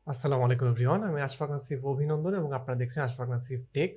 আসসালামু আলাইকুম এভরিওয়ান, আমি আশফাক নাসিফ অভিনন্দন এবং আপনারা দেখছেন Ashfaq Nasif tech.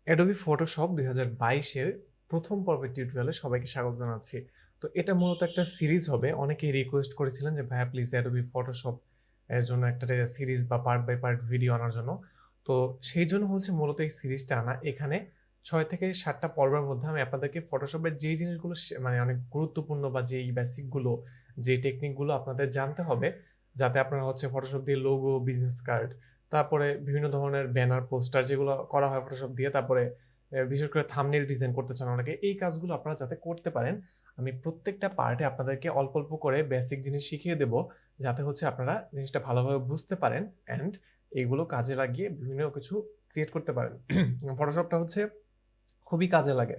Adobe Photoshop 2022-এর প্রথম পর্বের টিউটোরিয়ালে সবাইকে স্বাগত জানাচ্ছি। তো এটা মূলত একটা সিরিজ হবে। অনেকেই রিকোয়েস্ট করেছিলেন যে ভাইয়া প্লিজ অ্যাডোবি ফটোশপ এর জন্য একটা সিরিজ বা পার্ট বাই পার্ট ভিডিও আনার জন্য। তো সেই জন্য হচ্ছে মূলত এই সিরিজটা আনা। এখানে 6 থেকে 7টা পর্বের মধ্যে আমি আপনাদেরকে ফটোশপের যেই জিনিসগুলো মানে অনেক গুরুত্বপূর্ণ বা যেই বেসিকগুলো, যে টেকনিকগুলো আপনাদের জানতে হবে, যাতে আপনারা হচ্ছে ফটোশপ দিয়ে লোগো, বিজনেস কার্ড, তারপরে বিভিন্ন ধরনের ব্যানার, পোস্টার যেগুলো করা হয় ফটোশপ দিয়ে, তারপরে বিশেষ করে থাম্বনেইল ডিজাইন করতে চান অনেকে, এই কাজগুলো আপনারা যাতে করতে পারেন, আমি প্রত্যেকটা পার্টে আপনাদেরকে অল্প অল্প করে বেসিক জিনিস শিখিয়ে দেব, যাতে হচ্ছে আপনারা জিনিসটা ভালোভাবে বুঝতে পারেন অ্যান্ড এইগুলো কাজে লাগিয়ে বিভিন্ন কিছু ক্রিয়েট করতে পারেন। ফটোশপটা হচ্ছে খুবই কাজে লাগে।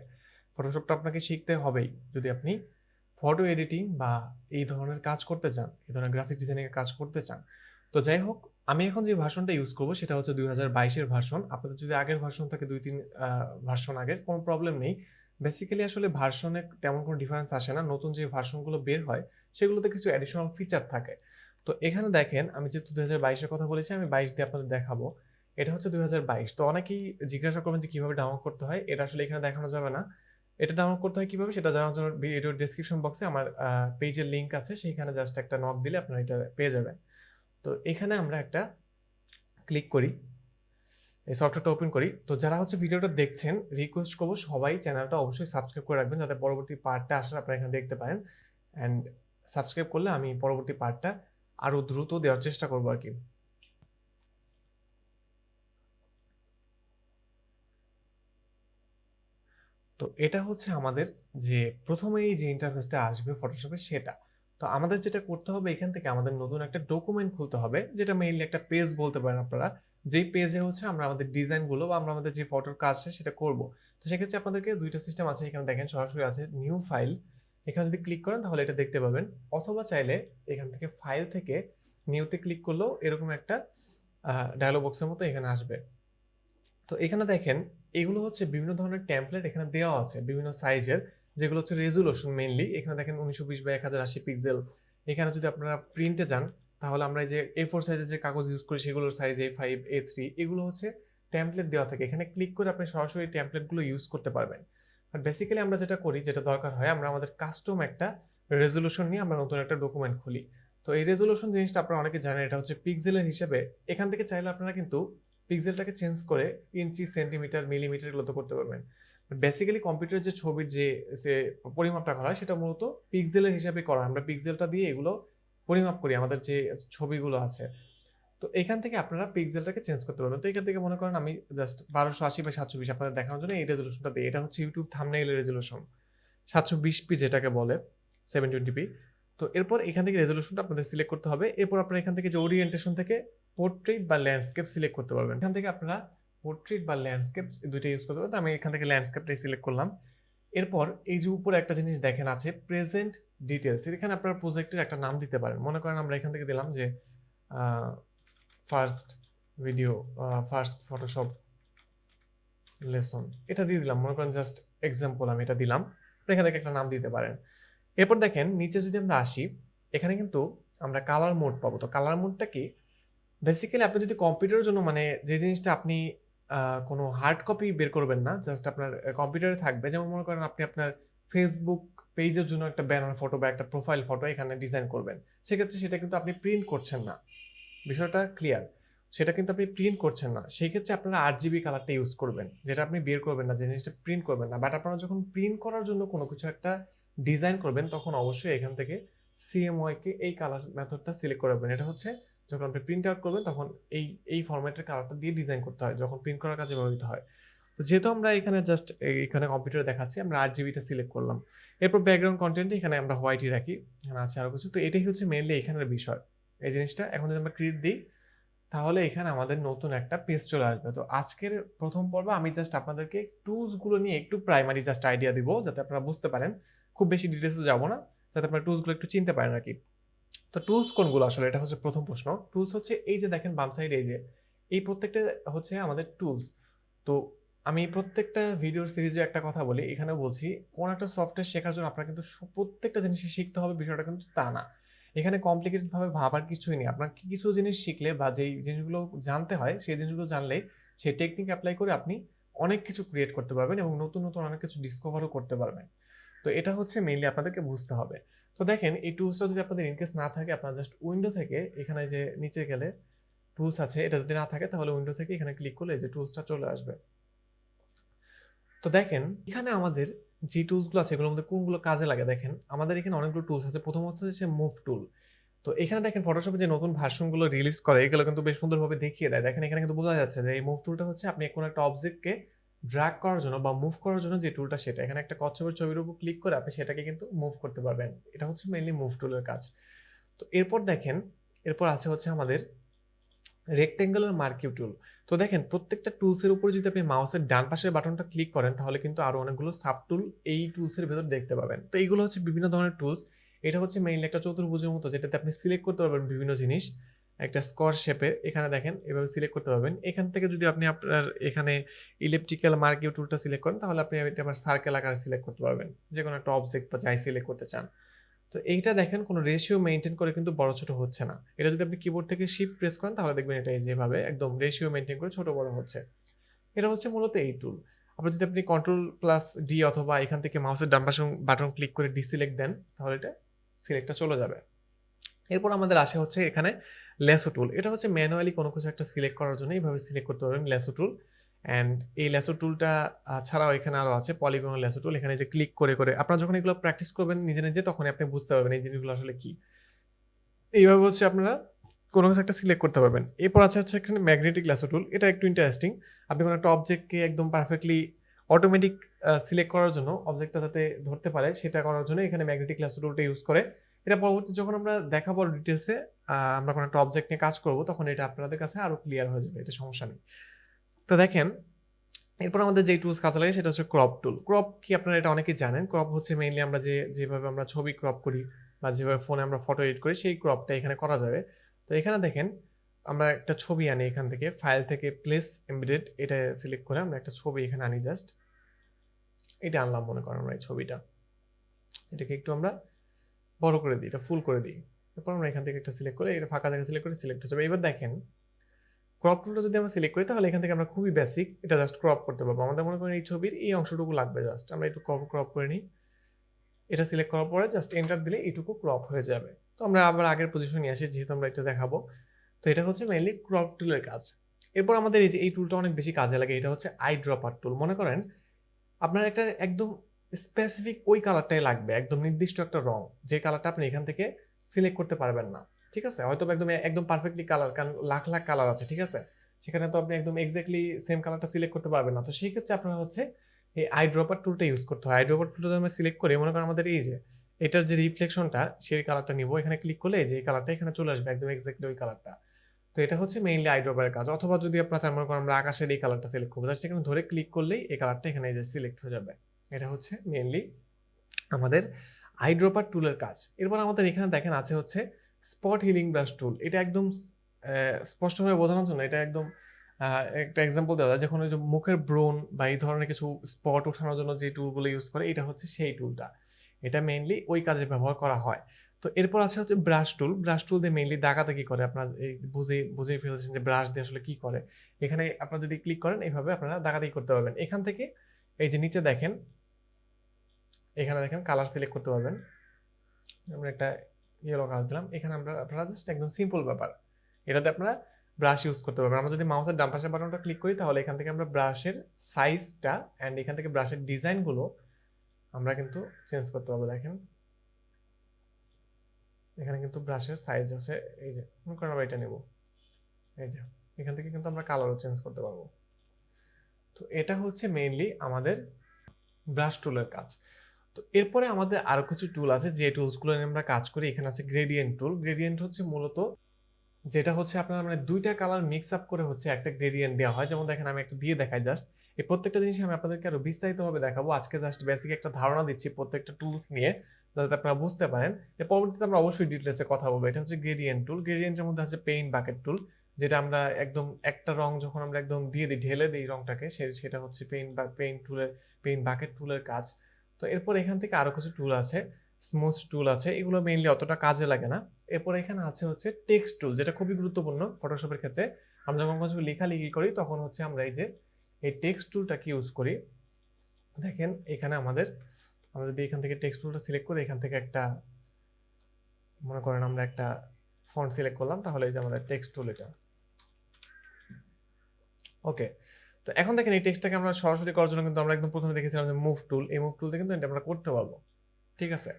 ফটোশপটা আপনাকে শিখতে হবেই যদি আপনি ফটো এডিটিং বা এই ধরনের কাজ করতে চান, এই ধরনের গ্রাফিক ডিজাইনিং এর কাজ করতে চান। তো যাই হোক, আমি এখন যে ভার্সনটা ইউজ করব সেটা হচ্ছে 2022-এর ভার্সন। আপনাদের যদি আগের ভার্সন থাকে 2-3 ভার্সন আগের, কোনো প্রবলেম নেই। বেসিক্যালি আসলে ভার্সনে তেমন কোনো ডিফারেন্স আসে না। নতুন যে ভার্সনগুলো বের হয় সেগুলোতে কিছু অ্যাডিশনাল ফিচার থাকে। তো এখানে দেখেন, আমি যেহেতু 2022-এর কথা বলেছি, আমি 22 দিয়ে আপনাদের দেখাবো। এটা হচ্ছে 2022। তো অনেকেই জিজ্ঞাসা করবেন যে কিভাবে ডাউনলোড করতে হয়। এটা আসলে এখানে দেখানো যাবে না। এটা ডাউনলোড করতে হয় কিভাবে সেটা জানার জন্য ভিডিওর ডেসক্রিপশন বক্সে আমার পেজের লিংক আছে, সেইখানে জাস্ট একটা নক দিলে আপনারা এটা পেয়ে যাবেন। তো এখানে আমরা একটা ক্লিক করি, এই সফটওয়্যারটা ওপেন করি। তো যারা হচ্ছে ভিডিওটা দেখছেন, রিকোয়েস্ট করবো সবাই চ্যানেলটা অবশ্যই সাবস্ক্রাইব করে রাখবেন, যাতে পরবর্তী পার্টটা আসলে আপনারা এখানে দেখতে পারেন। অ্যান্ড সাবস্ক্রাইব করলে আমি পরবর্তী পার্টটা আরও দ্রুত দেওয়ার চেষ্টা করবো আর কি। তো এটা হচ্ছে আমাদের যে প্রথমেই যে ইন্টারফেসটা আসবে ফটোশপে সেটা। তো আমাদের যেটা করতে হবে, এখান থেকে আমাদের নতুন একটা ডকুমেন্ট খুলতে হবে, যেটা মেইনলি একটা পেজ বলতে পারেন আপনারা। যেই পেজে হচ্ছে আমরা আমাদের ডিজাইনগুলো বা আমরা আমাদের যে ফটোর কাজ সেটা করব। তো সেক্ষেত্রে আপনাদেরকে দুইটা সিস্টেম আছে, এখানে দেখেন সরাসরি আছে নিউ ফাইল। এখানে যদি ক্লিক করেন তাহলে এটা দেখতে পাবেন, অথবা চাইলে এখান থেকে ফাইল থেকে নিউতে ক্লিক করলেও এরকম একটা ডায়লগ বক্সের মতো এখানে আসবে। তো এখানে দেখেন, এগুলো হচ্ছে বিভিন্ন ধরনের টেমপ্লেট এখানে দেওয়া আছে বিভিন্ন সাইজের, যেগুলো হচ্ছে রেজুলেশন মেইনলি। এখানে দেখেন 1920 x 1080 পিক্সেল। এখানে যদি আপনারা প্রিন্টে যান, তাহলে আমরা এই যে A4 সাইজের যে কাগজ ইউজ করি সেগুলোর সাইজ A5, A3, এগুলো হচ্ছে টেমপ্লেট দেওয়া থাকে। এখানে ক্লিক করে আপনি সরাসরি টেমপ্লেটগুলো ইউজ করতে পারবেন। বাট বেসিক্যালি আমরা যেটা করি, যেটা দরকার হয়, আমরা আমাদের কাস্টম একটা রেজুলেশন নিয়ে আমরা নতুন একটা ডকুমেন্ট খুলি। তো এই রেজুলেশন জিনিসটা আপনারা অনেকে জানেন, এটা হচ্ছে পিক্সেলের হিসেবে। এখান থেকে চাইলে আপনারা কিন্তু পিক্সেলটাকে চেঞ্জ করে ইঞ্চি, সেন্টিমিটার, মিলিমিটার এগুলো তো করতে পারবেন। বেসিক্যালি কম্পিউটারের যে ছবির যে পরিমাপটা করা হয় সেটা মূলত পিক্সেলের হিসাবে করা হয়। আমরা পিক্সেলটা দিয়ে এগুলো পরিমাপ করি আমাদের যে ছবিগুলো আছে। তো এখান থেকে আপনারা পিক্সেলটাকে চেঞ্জ করতে পারবেন। তো এখান থেকে মনে করেন আমি জাস্ট 1280 বাই 720 আপনাদের দেখানোর জন্য এই রেজলিউশনটা দিই। এটা হচ্ছে ইউটিউব থাম্বনেইলের রেজলিউশন, 720p যেটাকে বলে, 720p। তো এরপর এখান থেকে রেজলিউশনটা আপনাদের সিলেক্ট করতে হবে। এরপর আপনারা এখান থেকে যে ওরিয়েন্টেশন থেকে পোর্ট্রেট বা ল্যান্ডস্কেপ সিলেক্ট করতে পারবেন। এখান থেকে আপনারা পোর্ট্রেট বা ল্যান্ডস্কেপ দুইটা ইউজ করতে পারবেন। তো আমি এখান থেকে ল্যান্ডস্কেপটাই সিলেক্ট করলাম। এরপর এই যে উপরে একটা জিনিস দেখেন আছে প্রেজেন্ট ডিটেলস, এখানে আপনারা প্রজেক্টের একটা নাম দিতে পারেন। মনে করেন আমরা এখান থেকে দিলাম যে first video, first Photoshop lesson, এটা দিয়ে দিলাম। মনে করেন জাস্ট এক্সাম্পল আমি এটা দিলাম, এখান থেকে একটা নাম দিতে পারেন। এরপর দেখেন নিচে যদি আমরা আসি, এখানে কিন্তু আমরা কালার মোড পাবো। তো কালার মোডটা কি, বেসিক্যালি আপনি যদি কম্পিউটারের জন্য, মানে যে জিনিসটা আপনি কোনো হার্ড কপি বের করবেন না, জাস্ট আপনার কম্পিউটারে থাকবে। যেমন মনে করেন আপনি আপনার ফেসবুক পেজের জন্য একটা ব্যানার ফটো বা একটা প্রোফাইল ফটো এখানে ডিজাইন করবেন, সেক্ষেত্রে সেটা কিন্তু আপনি প্রিন্ট করছেন না। বিষয়টা ক্লিয়ার? সেটা কিন্তু আপনি প্রিন্ট করছেন না। সেই ক্ষেত্রে আপনারা 8GB কালারটা ইউজ করবেন, যেটা আপনি বের করবেন না, যে জিনিসটা প্রিন্ট করবেন না। বাট আপনারা যখন প্রিন্ট করার জন্য কোনো কিছু একটা ডিজাইন করবেন, তখন অবশ্যই এখান থেকে CMYK এই কালার মেথডটা সিলেক্ট করবেন। এটা হচ্ছে যখন আপনি প্রিন্ট আউট করবেন তখন এই এই ফরম্যাটের কালারটা দিয়ে ডিজাইন করতে হয়, যখন প্রিন্ট করার কাজে ব্যবহৃত হয়। তো যেহেতু আমরা এখানে জাস্ট এখানে কম্পিউটারে দেখাচ্ছি, আমরা 8GBটা সিলেক্ট করলাম। এরপর ব্যাকগ্রাউন্ড কন্টেন্ট এখানে আমরা হোয়াইটই রাখি, এখানে আছে আরো কিছু। তো এটাই হচ্ছে মেইনলি এখানের বিষয়, এই জিনিসটা। এখন যদি আমরা ক্রিয়েট দিই, তাহলে এখানে আমাদের নতুন একটা পেজ চলে আসবে। তো আজকের প্রথম পর্বে আমি জাস্ট আপনাদেরকে টুলসগুলো নিয়ে একটু প্রাইমারি জাস্ট আইডিয়া দিব, যাতে আপনারা বুঝতে পারেন। খুব বেশি ডিটেলসে যাব না, যাতে আপনারা টুলসগুলো একটু চিনতে পারেন আর কি। তো টুলস কোনগুলো আসলে, এটা হচ্ছে প্রথম প্রশ্ন। টুলস হচ্ছে এই যে দেখেন বাম সাইডে, এই যে এই প্রত্যেকটা হচ্ছে আমাদের টুলস। তো আমি প্রত্যেকটা ভিডিওর সিরিজে একটা কথা বলি, এখানে বলছি, কোন একটা সফটওয়্যার শেখার জন্য আপনার কিন্তু প্রত্যেকটা জিনিসই শিখতে হবে, বিষয়টা কিন্তু তা না। এখানে কমপ্লিকেটেড ভাবে ভাবার কিছুই নেই। আপনার কিছু জিনিস শিখলে বা যেই জিনিসগুলো জানতে হয় সেই জিনিসগুলো জানলে সেই টেকনিক অ্যাপ্লাই করে আপনি অনেক কিছু ক্রিয়েট করতে পারবেন এবং নতুন নতুন অনেক কিছু ডিসকভারও করতে পারবেন। তো এটা হচ্ছে মেইনলি আপনাদেরকে বুঝতে হবে। তো দেখেন এই টুলসটা যদি আপনাদের ইনকেস না থাকে, আপনারা জাস্ট উইন্ডো থেকে এখানে যে নিচে গেলে টুলস আছে, এটা যদি না থাকে তাহলে উইন্ডো থেকে এখানে ক্লিক করলে যে টুলসটা চলে আসবে। তো দেখেন এখানে আমাদের যে টুলসগুলো আছে এগুলোর মধ্যে কোনগুলো কাজে লাগে দেখেন, আমাদের এখানে অনেকগুলো টুলস আছে। প্রথমত হচ্ছে মুভ টুল। তো এখানে দেখেন ফটোশপে যে নতুন ভার্সনগুলো রিলিজ করে এগুলো কিন্তু বেশ সুন্দরভাবে দেখিয়ে দেয়। দেখেন এখানে কিন্তু বোঝা যাচ্ছে যে এই মুভ টুলটা হচ্ছে আপনি কোনো একটা অবজেক্টকে ড্র্যাগ করার জন্য বা মুভ করার জন্য যে টুলটা, সেটা এখানে একটা কচ্ছপের ছবির উপর ক্লিক করে আপনি সেটাকে কিন্তু মুভ করতে পারবেন। এটা হচ্ছে মেইনলি মুভ টুলের কাজ। তো এরপর দেখেন, এরপর আছে হচ্ছে আমাদের রেক্টেঙ্গুলার মার্কিউ টুল। তো দেখেন প্রত্যেকটা টুলসের উপরে যদি আপনি মাউসের ডান পাশের বাটনটা ক্লিক করেন তাহলে কিন্তু আরো অনেকগুলো সাব টুল এই টুলসের ভেতর দেখতে পাবেন। তো এইগুলো হচ্ছে বিভিন্ন ধরনের টুলস। এটা হচ্ছে মেইনলি একটা চতুর্ভুজের মতো, যেটাতে আপনি সিলেক্ট করতে পারবেন বিভিন্ন জিনিস একটা স্কোয়ার শেপে। এখানে দেখেন এভাবে সিলেক্ট করতে পারবেন। এখান থেকে যদি আপনি আপনার এখানে ইলেকট্রিক্যাল মার্কিউ টুলটা সিলেক্ট করেন তাহলে আপনি এটা আবার সার্কেল আকারে সিলেক্ট করতে পারবেন, যে কোনো একটা অবজেক্ট বা যাই সিলেক্ট করতে চান। তো এইটা দেখেন কোনো রেশিও মেনটেন করে কিন্তু বড় ছোট হচ্ছে না। এটা যদি আপনি কিবোর্ড থেকে শিফট প্রেস করেন তাহলে দেখবেন এটা যেভাবে একদম রেশিও মেনটেন করে ছোট বড় হচ্ছে। এটা হচ্ছে মূলত এই টুল। আবার যদি আপনি কন্ট্রোল প্লাস ডি অথবা এখান থেকে মাউসের ডান পাশে বাটন ক্লিক করে ডিসিলেক্ট দেন তাহলে এটা সিলেক্টটা চলে যাবে। এরপর আমাদের আসে হচ্ছে এখানে লেসো টুল। এটা হচ্ছে ম্যানুয়ালি কোনো কিছু একটা সিলেক্ট করার জন্য এইভাবে সিলেক্ট করতে পারবেন লেসো টুল। অ্যান্ড এই লেসো টুলটা ছাড়াও এখানে আরও আছে পলিগন লেসো টুল। এখানে যে ক্লিক করে করে আপনারা যখন এগুলো প্র্যাকটিস করবেন নিজে নিজে তখন আপনি বুঝতে পারবেন এই জিনিসগুলো আসলে কি। এইভাবে হচ্ছে আপনারা কোনো কিছু একটা সিলেক্ট করতে পারবেন। এরপর আছে হচ্ছে এখানে ম্যাগনেটিক ল্যাসো টুল। এটা একটু ইন্টারেস্টিং। আপনি কোনো একটা অবজেক্টকে একদম পারফেক্টলি অটোমেটিক সিলেক্ট করার জন্য, অবজেক্টটা যাতে ধরতে পারে সেটা করার জন্য এখানে ম্যাগনেটিক ল্যাসো টুলটা ইউজ করে। এটা পরবর্তী যখন আমরা দেখাবো ডিটেলসে, আমরা কোনো একটা অবজেক্ট নিয়ে কাজ করব তখন এটা আপনাদের কাছে আরো ক্লিয়ার হয়ে যাবে, এটা সমস্যা নেই। তো দেখেন এরপর আমাদের যে টুলস কাজে লাগে সেটা হচ্ছে ক্রপ টুল। ক্রপ কি আপনারা এটা অনেকেই জানেন। ক্রপ হচ্ছে মেইনলি আমরা যেভাবে আমরা ছবি ক্রপ করি বা যেভাবে ফোনে আমরা ফটো এডিট করি সেই ক্রপটা এখানে করা যাবে। তো এখানে দেখেন আমরা একটা ছবি আনি, এখান থেকে ফাইল থেকে প্লেস এমবেডেড এটা সিলেক্ট করে আমরা একটা ছবি এখানে আনি। জাস্ট এটা আনলাম, মনে করেন আমরা এই ছবিটা, এটাকে একটু আমরা বড় করে দিই, এটা ফুল করে দিই। এরপর আমরা এখান থেকে একটা সিলেক্ট করে এটা ফাঁকা জায়গা সিলেক্ট করে সিলেক্ট হয়ে যাবে। এবার দেখেন ক্রপ টুলটা যদি আমরা সিলেক্ট করি তাহলে এখান থেকে আমরা খুবই বেসিক এটা জাস্ট ক্রপ করতে পারবো। আমাদের মনে করেন এই ছবির এই অংশটুকু লাগবে, জাস্ট আমরা একটু ক্রপ করে নিই। এটা সিলেক্ট করার পরে জাস্ট এন্টার দিলে এইটুকু ক্রপ হয়ে যাবে। তো আমরা আবার আগের পজিশনে আসি যেহেতু আমরা এটা দেখাবো। তো এটা হচ্ছে মেইনলি ক্রপ টুলের কাজ। এরপর আমাদের এই যে এই টুলটা অনেক বেশি কাজে লাগে, এটা হচ্ছে আই ড্রপার টুল। মনে করেন আপনার একটা একদম স্পেসিফিক ওই কালারটাই লাগবে, একদম নির্দিষ্ট একটা রং, যে কালারটা আপনি এখান থেকে সিলেক্ট করতে পারবেন না। ঠিক আছে, হয়তো একদম একদম পারফেক্টলি কালার, কারণ লাখ লাখ কালার আছে, ঠিক আছে, সেখানে তো আপনি একদম এক্স্যাক্টলি সেম কালারটা সিলেক্ট করতে পারবেন না। তো সেই ক্ষেত্রে আপনার হচ্ছে এই আই ড্রপার টুলটা ইউজ করতে হয়। আই ড্রপার টুলটা আমরা সিলেক্ট করে মনে করেন আমাদের এই যে এটার যে রিফ্লেকশনটা সেই কালারটা নিব, এখানে ক্লিক করলে এই যে এই কালারটা এখানে চলে আসবে একদম এক্স্যাক্টলি ওই কালারটা। তো এটা হচ্ছে মেইনলি আই ড্রপারের কাজ। অথবা যদি আপনার চান মনে করেন আমরা আকাশের এই কালারটা সিলেক্ট করবো, জাস্ট এখানে ধরে ক্লিক করলেই এই কালারটা এখানে এই যে সিলেক্ট হয়ে যাবে। এটা হচ্ছে মেইনলি আমাদের আই ড্রপার টুলের কাজ। এরপর আমাদের এখানে দেখেন আছে হচ্ছে স্পট হিলিং ব্রাশ টুল। এটা একদম স্পষ্টভাবে বোঝানোর জন্য এটা একদম একটা এক্সাম্পল দেওয়া যায়, যখন ওই যে মুখের ব্রোন বা এই ধরনের কিছু স্পট ওঠানোর জন্য যে টুলগুলো ইউজ করে এটা হচ্ছে সেই টুলটা। এটা মেইনলি ওই কাজে ব্যবহার করা হয়। তো এরপর আছে হচ্ছে ব্রাশ টুল। ব্রাশ টুল দিয়ে মেইনলি দাগাদাগি করে, আপনার এই বুঝেই ফেলছেন যে ব্রাশ দিয়ে আসলে কি করে। এখানে আপনারা যদি ক্লিক করেন এইভাবে আপনারা দাগাদাগি করতে পারবেন। এখান থেকে এই যে নিচে দেখেন এখানে দেখেন কালার সিলেক্ট করতে পারবেন। আমরা একটা ইয়েলো কালার দিলাম, এখানে আপনারা জাস্ট একদম সিম্পল ব্যাপার, এটাতে আপনারা ব্রাশ ইউজ করতে পারবেন। আমরা যদি মাউসের ডান পাশের বাটনটা ক্লিক করি তাহলে এখান থেকে আমরা ব্রাশের সাইজটা অ্যান্ড এখান থেকে ব্রাশের ডিজাইনগুলো আমরা কিন্তু চেঞ্জ করতে পারবো। দেখেন এখানে কিন্তু ব্রাশের সাইজ আছে, এই যে মনে করেন আমরা এটা নেব, এই যে এখান থেকে কিন্তু আমরা কালারও চেঞ্জ করতে পারবো। তো এটা হচ্ছে মেইনলি আমাদের ব্রাশ টুলের কাজ। তো এরপরে আমাদের আরো কিছু টুল আছে যে টুলসগুলো নিয়ে আমরা কাজ করি। এখানে আছে গ্রেডিয়েন্ট টুল। গ্রেডিয়েন্ট হচ্ছে মূলত যেটা হচ্ছে আপনার মানে দুইটা কালার মিক্স আপ করে হচ্ছে একটা গ্রেডিয়েন্ট দেওয়া হয়। যেমন দেখেন আমি একটা দিয়ে দেখাই জাস্ট, এই প্রত্যেকটা জিনিস আমি আপনাদেরকে আরো বিস্তারিতভাবে দেখাবো। আজকে জাস্ট বেসিক একটা ধারণা দিচ্ছি প্রত্যেকটা টুলস নিয়ে যাতে আপনারা বুঝতে পারেন। এর পরবর্তীতে আমরা অবশ্যই ডিটেলসে কথা বলবো। এটা হচ্ছে গ্রেডিয়েন্ট টুল। গ্রেডিয়েন্টের মধ্যে আছে পেইন্ট বাকেট টুল, যেটা আমরা একদম একটা রং যখন আমরা একদম দিয়ে দিই, ঢেলে দিই রংটাকে, সেটা হচ্ছে পেইন্ট বাকেট টুলের কাজ। তো এরপর এখান থেকে আরো কিছু টুল আছে। স্মুথ টুল আছে, এগুলো মেইনলি অতটা কাজে লাগে না। এরপর এখানে আছে হচ্ছে টেক্সট টুল, যেটা খুবই গুরুত্বপূর্ণ ফটোশপের ক্ষেত্রে। আমরা যখন কিছু লেখালেখি করি তখন হচ্ছে আমরা এই টেক্সট টুলটাকে ইউজ করি। দেখেন এখানে আমরা যদি এখান থেকে টেক্সট টুলটা সিলেক্ট করি, এখান থেকে একটা মনে করেন আমরা একটা ফন্ট সিলেক্ট করলাম, তাহলে এই যে আমাদের টেক্সট টুল এটা। ওকে, তো এখন দেখেন এই টেক্সটটাকে আমরা সরাসরি করার জন্য কিন্তু আমরা একদম প্রথমে দেখেছিলাম যে মুভ টুল, এই মুভ টুল দিয়ে কিন্তু এটা আমরা করতে পারবো। ঠিক আছে,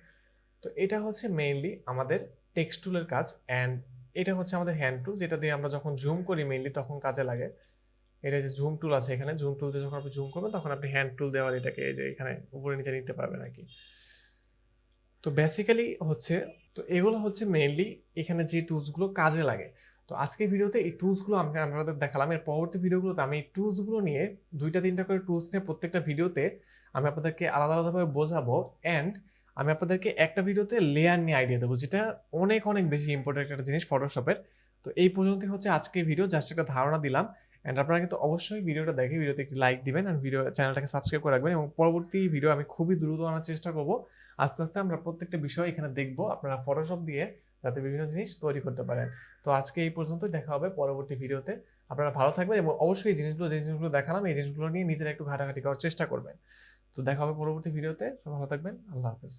তো এটা হচ্ছে মেইনলি আমাদের টেক্সট টুলের কাজ। অ্যান্ড এটা হচ্ছে আমাদের হ্যান্ড টুল, যেটা দিয়ে আমরা যখন জুম করি মেইনলি তখন কাজে লাগে। এটা যে জুম টুল আছে, এখানে জুম টুল দিয়ে যখন আপনি জুম করবেন তখন আপনি হ্যান্ড টুল দেওয়ার এটাকে এই যে এখানে উপরে নিচে নিতে পারবেন আর কি। তো বেসিক্যালি হচ্ছে, তো এগুলো হচ্ছে মেইনলি এখানে যে টুলসগুলো কাজে লাগে। তো আজকের ভিডিওতে এই টুলসগুলো আমি আপনাদের দেখালাম। এর পরবর্তী ভিডিওগুলোতে আমি এই টুলসগুলো নিয়ে 2-3টা করে টুলস নিয়ে প্রত্যেকটা ভিডিওতে আমি আপনাদেরকে আলাদা আলাদাভাবে বোঝাবো। অ্যান্ড আমি আপনাদেরকে একটা ভিডিওতে লেয়ার নিয়ে আইডিয়া দেবো, যেটা অনেক অনেক বেশি ইম্পর্টেন্ট একটা জিনিস ফটোশপের। তো এই পর্যন্তই হচ্ছে আজকের ভিডিও, জাস্ট একটা ধারণা দিলাম। অ্যান্ড আপনারা কিন্তু অবশ্যই ভিডিওটা দেখে ভিডিওতে একটি লাইক দিবেন অ্যান্ড চ্যানেলটাকে সাবস্ক্রাইব করে রাখবেন। এবং পরবর্তী ভিডিও আমি খুবই দ্রুত আনার চেষ্টা করবো। আস্তে আস্তে আমরা প্রত্যেকটা বিষয় এখানে দেখবো, আপনারা ফটোশপ দিয়ে যাতে বিভিন্ন জিনিস তৈরি করতে পারেন। তো আজকে এই পর্যন্ত, দেখা হবে পরবর্তী ভিডিওতে। আপনারা ভালো থাকবেন এবং অবশ্যই এই জিনিসগুলো দেখালাম, এই জিনিসগুলো নিয়ে নিজেরা একটু ঘাটাঘাটি করার চেষ্টা করবেন। তো দেখা হবে পরবর্তী ভিডিওতে। সবাই ভালো থাকবেন, আল্লাহ হাফেজ।